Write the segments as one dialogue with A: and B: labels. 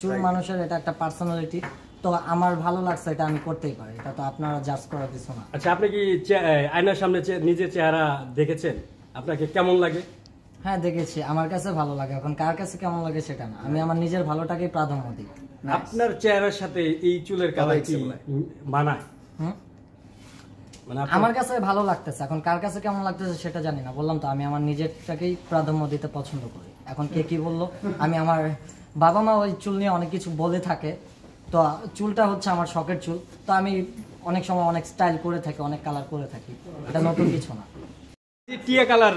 A: চুল মানুষের এটা একটা পার্সোনালিটি, তো আমার ভালো লাগছে এটা আমি করতেই পারি, এটা তো আপনারা জাজ করার কিছু না।
B: আচ্ছা, আপনি কি আয়নার সামনে নিজের চেহারা দেখেছেন? আপনাকে কেমন লাগে?
A: হ্যাঁ দেখেছি, আমার কাছে ভালো লাগে। এখন কার কাছে কেমন লাগে সেটা না, আমি আমার নিজের ভালোটাকেই প্রাধান্য দিই।
B: আপনার চেহারার সাথে এই চুলের কালার কি মানায়?
A: মানে আমার কাছে ভালো লাগতেছে, এখন কার কাছে কেমন লাগতেছে সেটা জানি না। বললাম তো আমি আমার নিজেরটাকেই প্রাধান্য দিতে পছন্দ করি। এখন কে কি বললো, আমি আমার বাবা মা ওই চুল নিয়ে অনেক কিছু বলে থাকে, তো চুলটা হচ্ছে আমার শখের চুল, তো আমি অনেক সময় অনেক স্টাইল করে থাকি, অনেক কালার করে থাকি, এটা নতুন কিছু না।
B: টিয়া কালার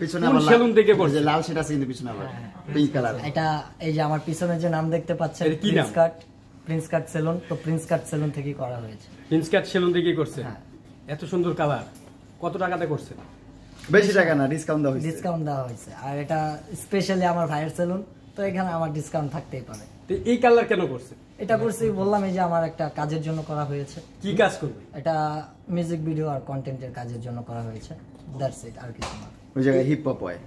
C: পিছনে
B: কোন সেলুন থেকে করছে?
C: লাল সেটা আছে কিন্তু পিছনে আবার পিঙ্ক কালার।
A: এটা এই যে আমার পিছনে যে নাম দেখতে পাচ্ছেন, প্রিন্স কাট সেলুন, তো প্রিন্স কাট সেলুন থেকেই করা হয়েছে।
B: প্রিন্স কাট সেলুন থেকেই করছে? এত সুন্দর কালার কত টাকাতে করছে?
C: বেশি টাকা না, ডিসকাউন্ট দেওয়া হয়েছে।
A: ডিসকাউন্ট দেওয়া হয়েছে, আর এটা স্পেশালি আমার ভাইয়ের সেলুন, তো এখানে আমার ডিসকাউন্ট থাকতেই পারে।
B: তো এই কালার কেন করছে?
A: এটা করছি বললাম এই যে আমার একটা কাজের জন্য করা হয়েছে।
B: কি কাজ করবে?
A: এটা মিউজিক ভিডিও আর কন্টেন্টের কাজের জন্য করা হয়েছে, দ্যাটস ইট, আর কিছু না।
C: ওই জায়গায় হিপ হপ হয়,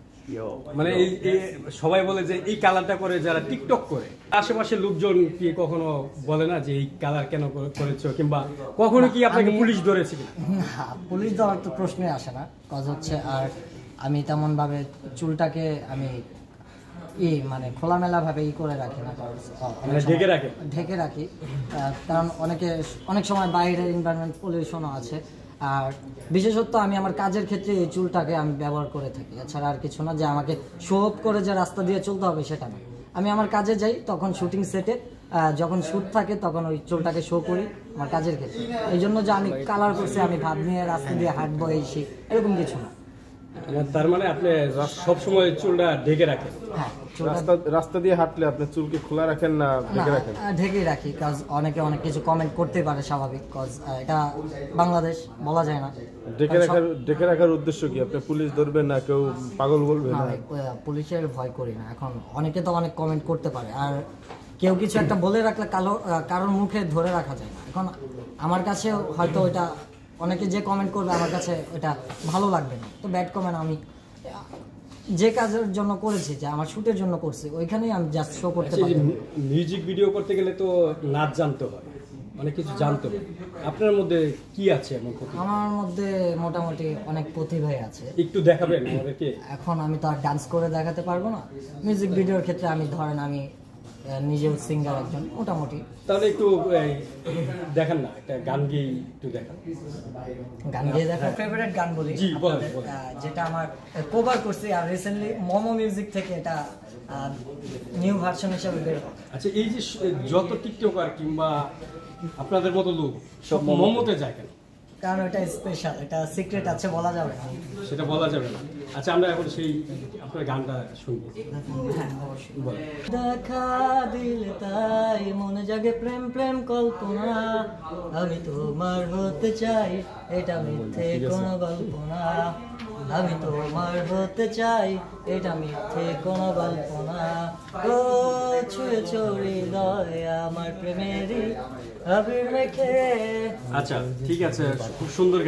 B: মানে এই সবাই বলে যে এই কালারটা করে যারা টিকটক করে, আশেপাশে লোকজন কি কখনো বলে না যে এই কালার কেন করেছো, কিংবা কখনো কি আপনাকে পুলিশ ধরেছে কিনা?
A: না, পুলিশ ধরার তো প্রশ্নই আসে না, কাজ হচ্ছে। আর আমি তেমন ভাবে চুলটাকে আমি মানে খোলামেলা ভাবে করে রাখি না, ঢেকে রাখি, কারণ অনেক সময় বাইরের এনভায়রনমেন্ট পলিউশনও আছে। আর বিশেষত আমি আমার কাজের ক্ষেত্রে এই চুলটাকে আমি ব্যবহার করে থাকি, এছাড়া আর কিছু না। যে আমাকে শো অফ করে যে রাস্তা দিয়ে চলতে হবে সেটা না, আমি আমার কাজে যাই, তখন শুটিং সেটে যখন শ্যুট থাকে তখন ওই চুলটাকে শো করি আমার কাজের ক্ষেত্রে। এই জন্য যে আমি কালার করছি, আমি ভাব নিয়ে রাস্তা দিয়ে হাঁটবো এই সেই এরকম কিছু না।
B: তার মানে আপনি সবসময় চুলটা ঢেকে রাখেন?
A: হ্যাঁ,
D: রাস্তা দিয়ে হাঁটলে আপনি চুলকে খোলা রাখেন না ঢেকে রাখেন?
A: ঢেকেই রাখি, কাজ অনেকে অনেক কিছু কমেন্ট করতে পারে, স্বাভাবিক, কজ এটা বাংলাদেশ, বলা যায় না।
D: ঢেকে রাখার উদ্দেশ্য কি? আপনি পুলিশ ধরবেন না কেউ পাগল বলবে না?
A: পুলিশের ভয় করি না। এখন অনেকে তো অনেক কমেন্ট করতে পারে, আর কেউ কিছু একটা বলে রাখলে কারোর মুখে ধরে রাখা যায় না। এখন আমার কাছে হয়তো ওইটা অনেকে যে কমেন্ট করবে আমার কাছে ওটা ভালো লাগবে না, তো ব্যাড কমেন্ট আমি যে কাজের জন্য করেছি, যে আমার শুটের জন্য করছি, ওইখানেই আমি জাস্ট শো করতে পারি।
B: মিউজিক ভিডিও করতে গেলে তো নাচ জানতে হয়, অনেক কিছু জানতে হয়। আপনার মধ্যে কি আছে এমন?
A: আমার মধ্যে মোটামুটি অনেক প্রতিভাই আছে।
B: একটু দেখাবেন আমাদেরকে?
A: এখন আমি তো আর ডান্স করে দেখাতে পারবো না। মিউজিক ভিডিওর ক্ষেত্রে আমি ধরেন আমি নিজেও সিঙ্গার একজন মোটামুটি।
B: তাহলে একটু দেখান না, একটা গান গিয়ে একটু দেখান।
A: গান গিয়ে দেখা ফেভারিট গান বলি, যেটা আমার কভার করছি, আর রিসেন্টলি মোমো মিউজিক থেকে এটা নিউ ভার্সন হিসেবে বের হয়।
B: আচ্ছা, এই যে যত টিকটকার কিংবা আপনাদের মতো লোক সব মোমোতে যায় কেন?
A: কারণ এটা স্পেশাল, এটা সিক্রেট আছে, বলা যাবে না।
B: সেটা বলা যাবে না। আচ্ছা, আমরা এখন সেই আপনার গানটা শুনবো।
A: হ্যাঁ অবশ্যই। দেখা দিলে তাই মনে জাগে প্রেম প্রেম কল্পনা, আমি তোমার হতে চাই, এটা মিথ্যে কোনো গল্প না। আমি তোমার হতে চাই, এটা মিথ্যে কোনো গল্প না। ও ছুঁয়ে চড়ি দয় আমার প্রেমেরই আবির রেখে।
B: আচ্ছা ঠিক আছে, খুব সুন্দর গান।